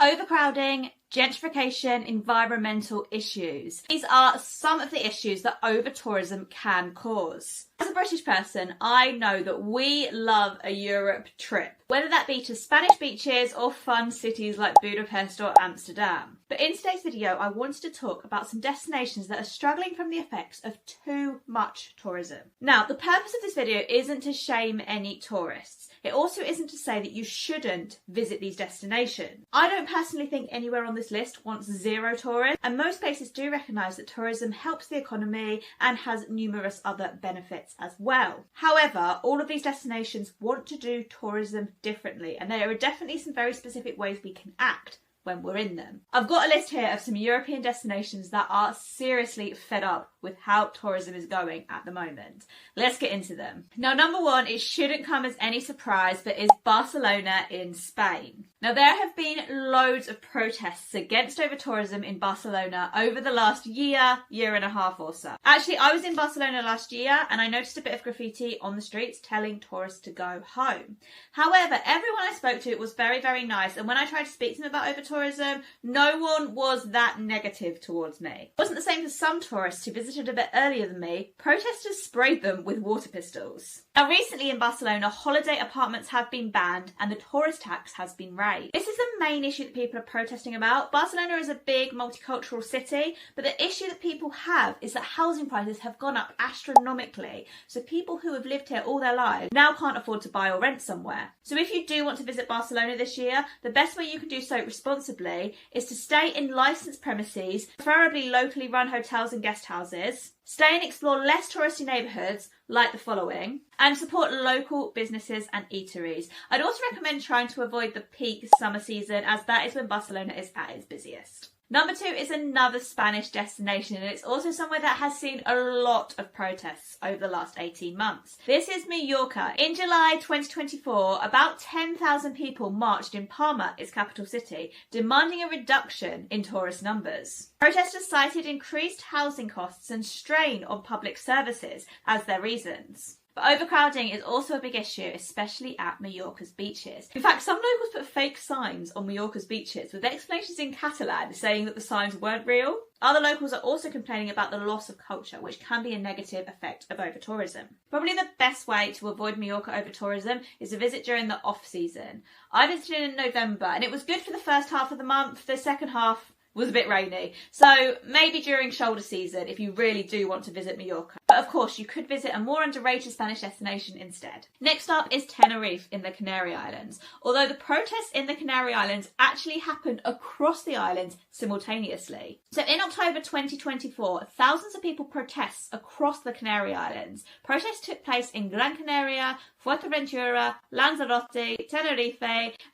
Overcrowding, gentrification, environmental issues. These are some of the issues that over-tourism can cause. As a British person, I know that we love a Europe trip, whether that be to Spanish beaches or fun cities like Budapest or Amsterdam. But in today's video, I wanted to talk about some destinations that are struggling from the effects of too much tourism. Now, the purpose of this video isn't to shame any tourists. It also isn't to say that you shouldn't visit these destinations. I don't personally think anywhere on this list wants zero tourists, and most places do recognise that tourism helps the economy and has numerous other benefits as well. However, all of these destinations want to do tourism differently, and there are definitely some very specific ways we can act when we're in them. I've got a list here of some European destinations that are seriously fed up with how tourism is going at the moment. Let's get into them. Now, number one, it shouldn't come as any surprise, but is Barcelona in Spain. Now, there have been loads of protests against over-tourism in Barcelona over the last year and a half or so. Actually, I was in Barcelona last year and I noticed a bit of graffiti on the streets telling tourists to go home. However, everyone I spoke to was very, very nice, and when I tried to speak to them about over-tourism, no one was that negative towards me. It wasn't the same for some tourists who visited a bit earlier than me. Protesters sprayed them with water pistols. Now, recently in Barcelona, holiday apartments have been banned and the tourist tax has been raised. This is the main issue that people are protesting about. Barcelona is a big multicultural city, but the issue that people have is that housing prices have gone up astronomically. So people who have lived here all their lives now can't afford to buy or rent somewhere. So if you do want to visit Barcelona this year, the best way you can do so responsibly is to stay in licensed premises, preferably locally run hotels and guest houses, stay and explore less touristy neighbourhoods like the following, and support local businesses and eateries. I'd also recommend trying to avoid the peak summer season, as that is when Barcelona is at its busiest. Number two is another Spanish destination, and it's also somewhere that has seen a lot of protests over the last 18 months. This is Mallorca. In July 2024, about 10,000 people marched in Palma, its capital city, demanding a reduction in tourist numbers. Protesters cited increased housing costs and strain on public services as their reasons. But overcrowding is also a big issue, especially at Mallorca's beaches. In fact, some locals put fake signs on Mallorca's beaches with explanations in Catalan saying that the signs weren't real. Other locals are also complaining about the loss of culture, which can be a negative effect of over-tourism. Probably the best way to avoid Mallorca over-tourism is to visit during the off-season. I visited in November and it was good for the first half of the month. The second half was a bit rainy, so maybe during shoulder season if you really do want to visit Mallorca. But of course, you could visit a more underrated Spanish destination instead. Next up is Tenerife in the Canary Islands. Although the protests in the Canary Islands actually happened across the islands simultaneously. So in October 2024, thousands of people protest across the Canary Islands. Protests took place in Gran Canaria, Fuerteventura, Lanzarote, Tenerife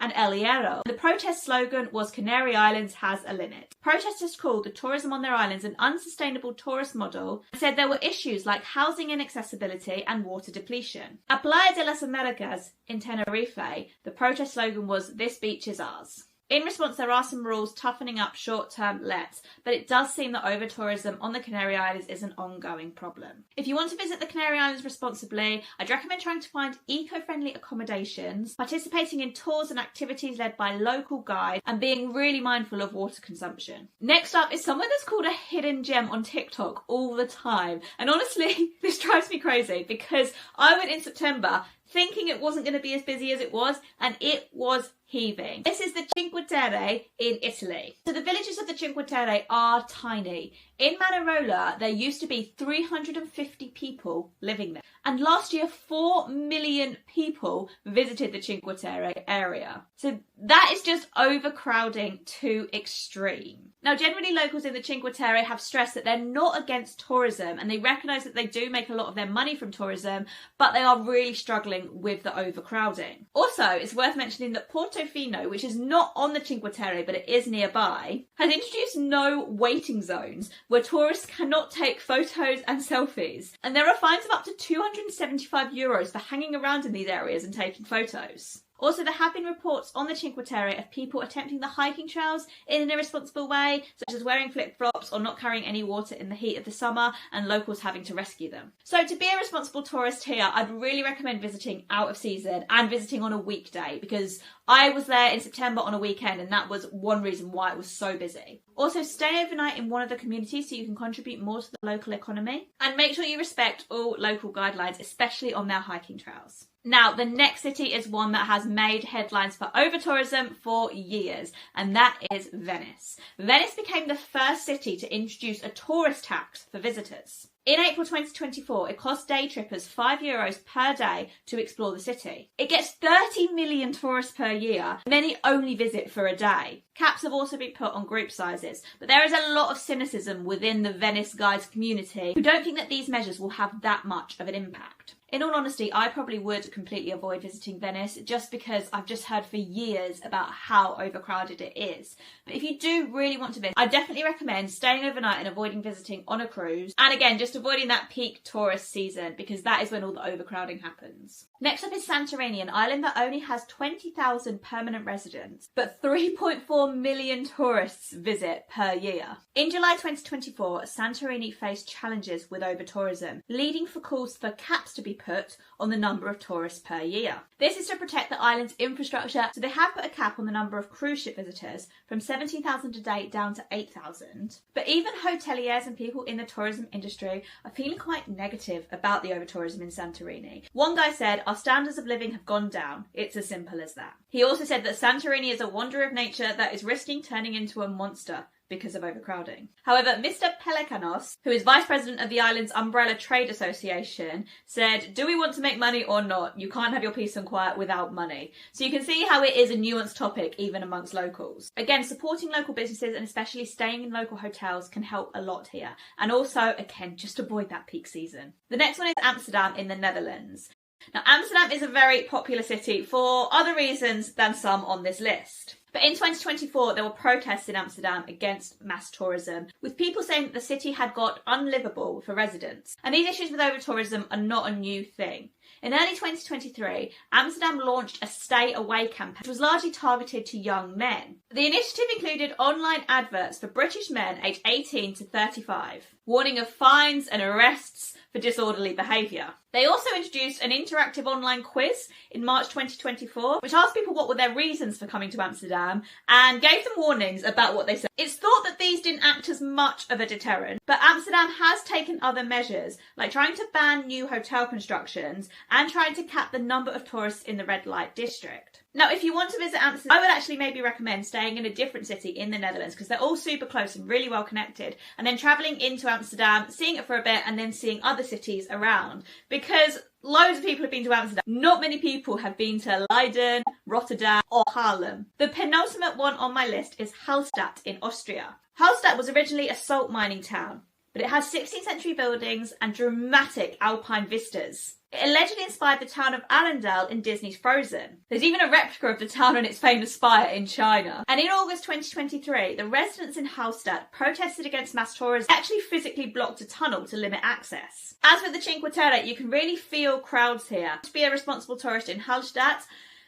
and El Hierro. The protest slogan was "Canary Islands has a limit." Protesters called the tourism on their islands an unsustainable tourist model and said there were issues like housing inaccessibility and water depletion. At Playa de las Americas in Tenerife, the protest slogan was "This beach is ours." In response, there are some rules toughening up short-term lets, but it does seem that over-tourism on the Canary Islands is an ongoing problem. If you want to visit the Canary Islands responsibly, I'd recommend trying to find eco-friendly accommodations, participating in tours and activities led by local guides, and being really mindful of water consumption. Next up is somewhere that's called a hidden gem on TikTok all the time. And honestly, this drives me crazy because I went in September thinking it wasn't going to be as busy as it was, and it was heaving. This is the Cinque Terre in Italy. So the villages of the Cinque Terre are tiny. In Manarola, there used to be 350 people living there. And last year, 4 million people visited the Cinque Terre area. So that is just overcrowding to extreme. Now, generally locals in the Cinque Terre have stressed that they're not against tourism and they recognise that they do make a lot of their money from tourism, but they are really struggling with the overcrowding. Also, it's worth mentioning that Portofino, which is not on the Cinque Terre but it is nearby, has introduced no waiting zones where tourists cannot take photos and selfies. And there are fines of up to €275 for hanging around in these areas and taking photos. Also, there have been reports on the Cinque Terre of people attempting the hiking trails in an irresponsible way, such as wearing flip-flops or not carrying any water in the heat of the summer, and locals having to rescue them. So to be a responsible tourist here, I'd really recommend visiting out of season and visiting on a weekday, because I was there in September on a weekend, and that was one reason why it was so busy. Also, stay overnight in one of the communities so you can contribute more to the local economy, and make sure you respect all local guidelines, especially on their hiking trails. Now, the next city is one that has made headlines for over-tourism for years, and that is Venice. Venice became the first city to introduce a tourist tax for visitors. In April 2024, it cost day trippers €5 per day to explore the city. It gets 30 million tourists per year. Many only visit for a day. Caps have also been put on group sizes, but there is a lot of cynicism within the Venice guides community who don't think that these measures will have that much of an impact. In all honesty, I probably would completely avoid visiting Venice just because I've just heard for years about how overcrowded it is. But if you do really want to visit, I definitely recommend staying overnight and avoiding visiting on a cruise. And again, just avoiding that peak tourist season, because that is when all the overcrowding happens. Next up is Santorini, an island that only has 20,000 permanent residents, but 3.4 million tourists visit per year. In July 2024, Santorini faced challenges with over-tourism, leading for calls for caps to be put on the number of tourists per year. This is to protect the island's infrastructure, so they have put a cap on the number of cruise ship visitors from 17,000 a day down to 8,000. But even hoteliers and people in the tourism industry are feeling quite negative about the over-tourism in Santorini. One guy said, "Our standards of living have gone down. It's as simple as that." He also said that Santorini is a wonder of nature that is risking turning into a monster because of overcrowding. However, Mr. Pelikanos, who is vice president of the island's Umbrella Trade Association, said, "Do we want to make money or not? You can't have your peace and quiet without money." So you can see how it is a nuanced topic even amongst locals. Again, supporting local businesses and especially staying in local hotels can help a lot here. And also, again, just avoid that peak season. The next one is Amsterdam in the Netherlands. Now, Amsterdam is a very popular city for other reasons than some on this list. But in 2024, there were protests in Amsterdam against mass tourism, with people saying that the city had got unlivable for residents. And these issues with over-tourism are not a new thing. In early 2023, Amsterdam launched a stay away campaign, which was largely targeted to young men. The initiative included online adverts for British men aged 18 to 35, warning of fines and arrests for disorderly behaviour. They also introduced an interactive online quiz in March 2024, which asked people what were their reasons for coming to Amsterdam and gave them warnings about what they said. It's thought that these didn't act as much of a deterrent, but Amsterdam has taken other measures, like trying to ban new hotel constructions and trying to cap the number of tourists in the red light district. Now, if you want to visit Amsterdam, I would actually maybe recommend staying in a different city in the Netherlands, because they're all super close and really well connected, and then travelling into Amsterdam, seeing it for a bit, and then seeing other cities around. Because loads of people have been to Amsterdam. Not many people have been to Leiden, Rotterdam or Haarlem. The penultimate one on my list is Hallstatt in Austria. Hallstatt was originally a salt mining town, but it has 16th century buildings and dramatic alpine vistas. It allegedly inspired the town of Arendelle in Disney's Frozen. There's even a replica of the town and its famous spire in China. And in August 2023, the residents in Hallstatt protested against mass tourism. They actually physically blocked a tunnel to limit access. As with the Cinque Terre, you can really feel crowds here. To be a responsible tourist in Hallstatt,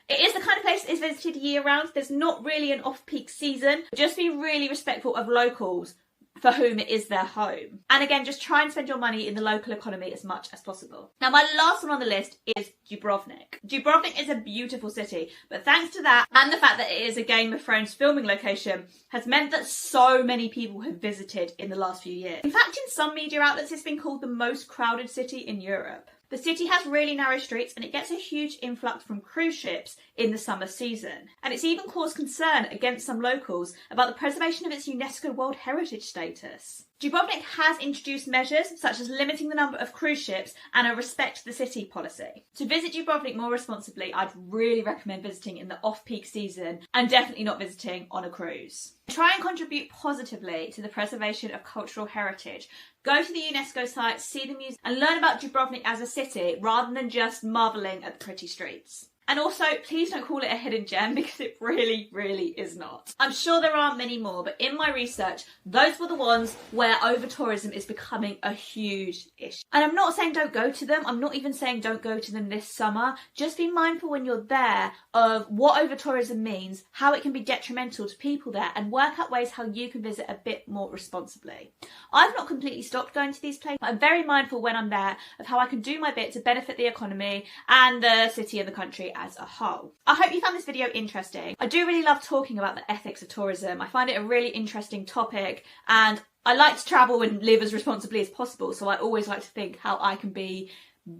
it is the kind of place that is visited year-round. There's not really an off-peak season. Just be really respectful of locals for whom it is their home. And again, just try and spend your money in the local economy as much as possible. Now, my last one on the list is Dubrovnik. Dubrovnik is a beautiful city, but thanks to that and the fact that it is a Game of Thrones filming location has meant that so many people have visited in the last few years. In fact, in some media outlets, it's been called the most crowded city in Europe. The city has really narrow streets and it gets a huge influx from cruise ships in the summer season. And it's even caused concern against some locals about the preservation of its UNESCO World Heritage status. Dubrovnik has introduced measures such as limiting the number of cruise ships and a respect the city policy. To visit Dubrovnik more responsibly, I'd really recommend visiting in the off-peak season and definitely not visiting on a cruise. Try and contribute positively to the preservation of cultural heritage. Go to the UNESCO site, see the museum and learn about Dubrovnik as a city rather than just marvelling at the pretty streets. And also, please don't call it a hidden gem because it really, really is not. I'm sure there are many more, but in my research, those were the ones where over-tourism is becoming a huge issue. And I'm not saying don't go to them. I'm not even saying don't go to them this summer. Just be mindful when you're there of what over-tourism means, how it can be detrimental to people there, and work out ways how you can visit a bit more responsibly. I've not completely stopped going to these places, but I'm very mindful when I'm there of how I can do my bit to benefit the economy and the city and the country as a whole. I hope you found this video interesting. I do really love talking about the ethics of tourism. I find it a really interesting topic, and I like to travel and live as responsibly as possible, so I always like to think how I can be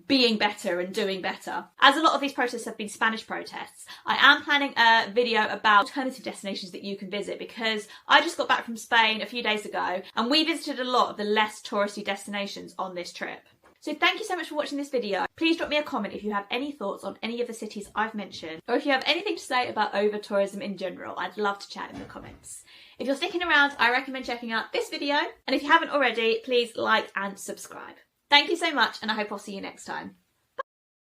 being better and doing better. As a lot of these protests have been Spanish protests, I am planning a video about alternative destinations that you can visit, because I just got back from Spain a few days ago and we visited a lot of the less touristy destinations on this trip. So thank you so much for watching this video. Please drop me a comment if you have any thoughts on any of the cities I've mentioned, or if you have anything to say about over-tourism in general. I'd love to chat in the comments. If you're sticking around, I recommend checking out this video, and if you haven't already, please like and subscribe. Thank you so much, and I hope I'll see you next time.